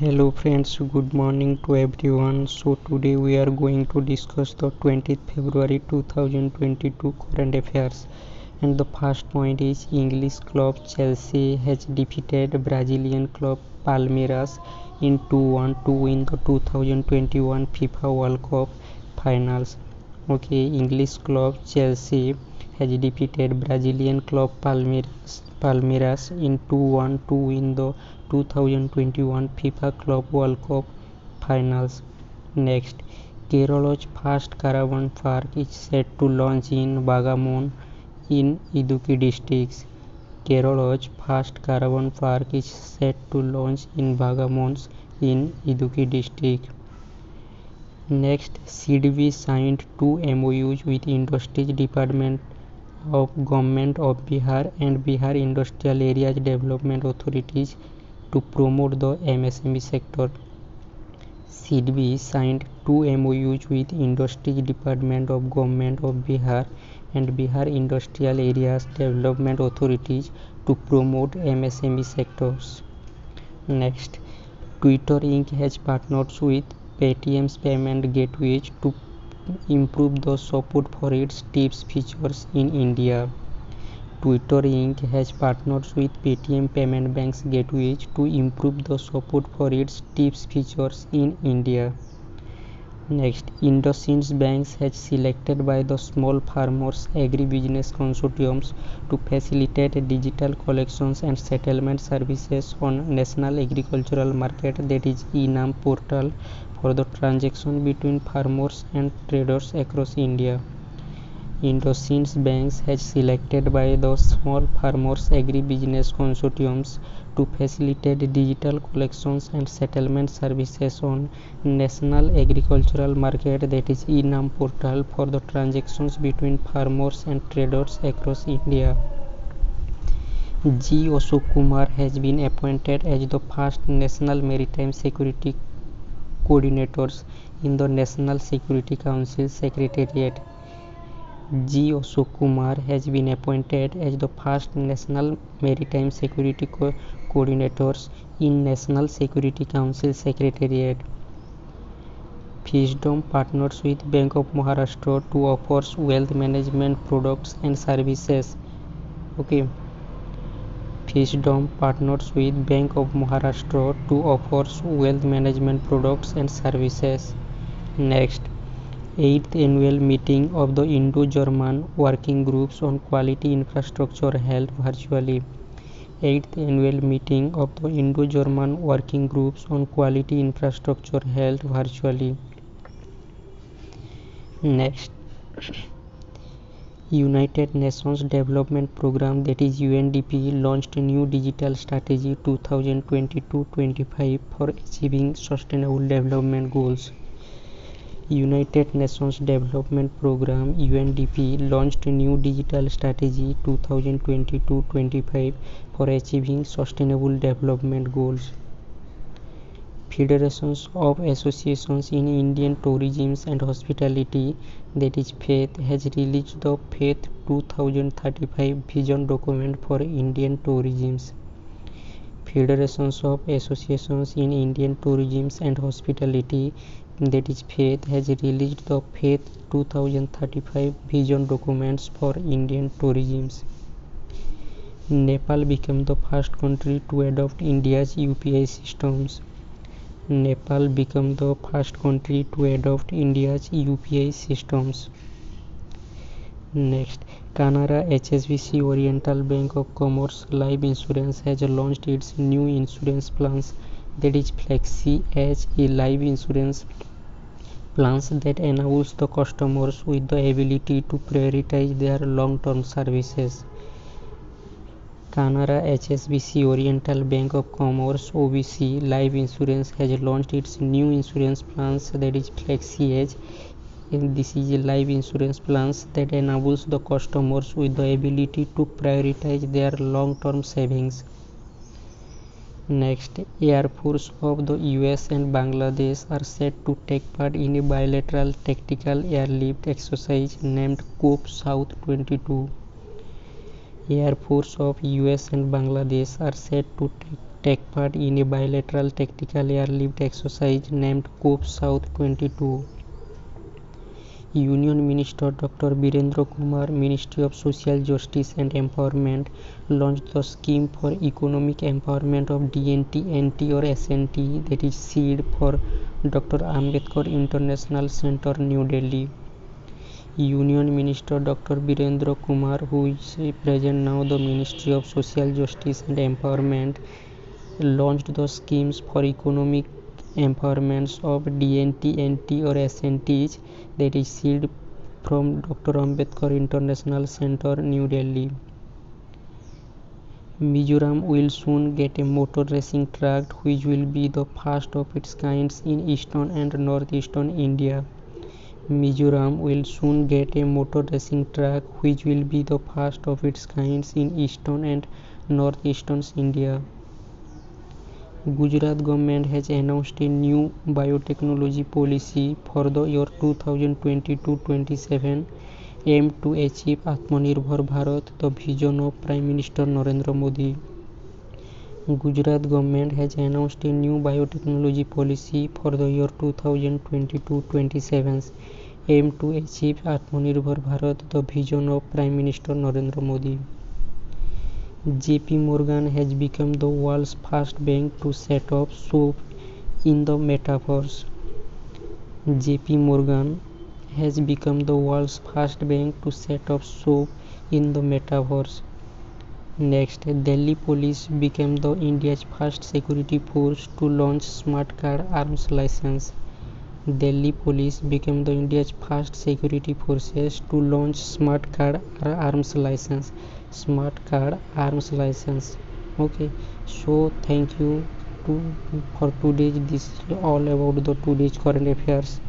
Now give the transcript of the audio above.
Hello friends, good morning to everyone. So today we are going to discuss the 20th February 2022 current affairs. And the first point is English club Chelsea has defeated Brazilian club Palmeiras in 2-1 to win the 2021 FIFA World Cup finals. Okay, English club Chelsea has defeated Brazilian club Palmeiras in 2-1 to win the 2021 FIFA Club World Cup finals. Next, Kerala's first caravan park is set to launch in Vagamon in Idukki district. Kerala's first caravan park is set to launch in Vagamon in Idukki district. Next, CDB signed two MOUs with Industries Department of Government of Bihar and Bihar Industrial Areas Development Authorities to promote the MSME sector. CDB signed two MOUs with Industries Department of Government of Bihar and Bihar Industrial Areas Development Authorities to promote MSME sectors. Next, Twitter Inc. has partnered with Paytm's payment gateways to improve the support for its tips features in India. Twitter Inc. has partnered with Paytm Payment Bank's gateways to improve the support for its tips features in India. Next, IndusInd Bank has selected by the Small Farmers Agribusiness Consortiums to facilitate digital collections and settlement services on National Agricultural Market, that is e-NAM portal, for the transaction between farmers and traders across India. IndusInd Bank has selected by the Small Farmers Agribusiness Consortiums to facilitate digital collections and settlement services on National Agricultural Market, that is e-NAM portal, for the transactions between farmers and traders across India. G. Ashok Kumar has been appointed as the first National Maritime Security Coordinators in the National Security Council Secretariat. G. Ashok Kumar has been appointed as the first National Maritime Security Coordinators in National Security Council Secretariat. Fisdom partners with Bank of Maharashtra to offer wealth management products and services. Okay. Fisdom partners with Bank of Maharashtra to offer wealth management products and services. Next, 8th annual meeting of the Indo-German Working Groups on Quality Infrastructure held virtually. 8th annual meeting of the Indo-German Working Groups on Quality Infrastructure held virtually. Next, United Nations Development Programme, that is UNDP, launched a new digital strategy 2022-25 for achieving sustainable development goals. United Nations Development Programme UNDP launched a new digital strategy 2022-25 for achieving sustainable development goals. Federations of Associations in Indian Tourism and Hospitality, that is FAITH, has released the FAITH 2035 Vision Document for Indian Tourism. Federations of Associations in Indian Tourism and Hospitality, that is FAITH, has released the FAITH 2035 Vision Documents for Indian Tourism. Nepal became the first country to adopt India's UPI systems. Nepal became the first country to adopt India's UPI systems. Next, Canara HSBC Oriental Bank of Commerce Life Insurance has launched its new insurance plans, that is Flexi Edge, a life insurance plans that enables the customers with the ability to prioritize their long-term services. Canara HSBC Oriental Bank of Commerce OBC Life Insurance has launched its new insurance plans, that is Flexi Edge. And this is a life insurance plans that enables the customers with the ability to prioritize their long-term savings. Next, Air Force of the US and Bangladesh are set to take part in a bilateral tactical airlift exercise named COP South 22. Air Force of US and Bangladesh are set to take part in a bilateral tactical airlift exercise named COP South 22. Union Minister Dr. Birendra Kumar, Ministry of Social Justice and Empowerment, launched the Scheme for Economic Empowerment of DNT, NT or SNT, that is SEED, for Dr. Ambedkar International Center, New Delhi. Union Minister Dr. Birendra Kumar, who is present now the Ministry of Social Justice and Empowerment, launched the schemes for economic empowerments of DNT, NT or SNTs, that is SEED, from Dr. Ambedkar International Center, New Delhi. Mizoram will soon get a motor racing track which will be the first of its kind in eastern and northeastern India. Mizoram will soon get a motor racing track which will be the first of its kind in eastern and northeastern India. Gujarat government has announced a new biotechnology policy for the year 2022-27 aimed to achieve Atmanirbhar Bharat, the vision of Prime Minister Narendra Modi. Gujarat government has announced a new biotechnology policy for the year 2022-27 aimed to achieve Atmanirbhar Bharat, the vision of Prime Minister Narendra Modi. JP Morgan has become the world's first bank to set up shop in the metaverse. JP Morgan has become the world's first bank to set up shop in the metaverse. Next, Delhi Police became the India's first security force to launch Smart Card arms license. Delhi Police became the India's first security forces to launch Smart Card arms license. Smart Card arms license. Okay, so thank you for today. This is all about the today's current affairs.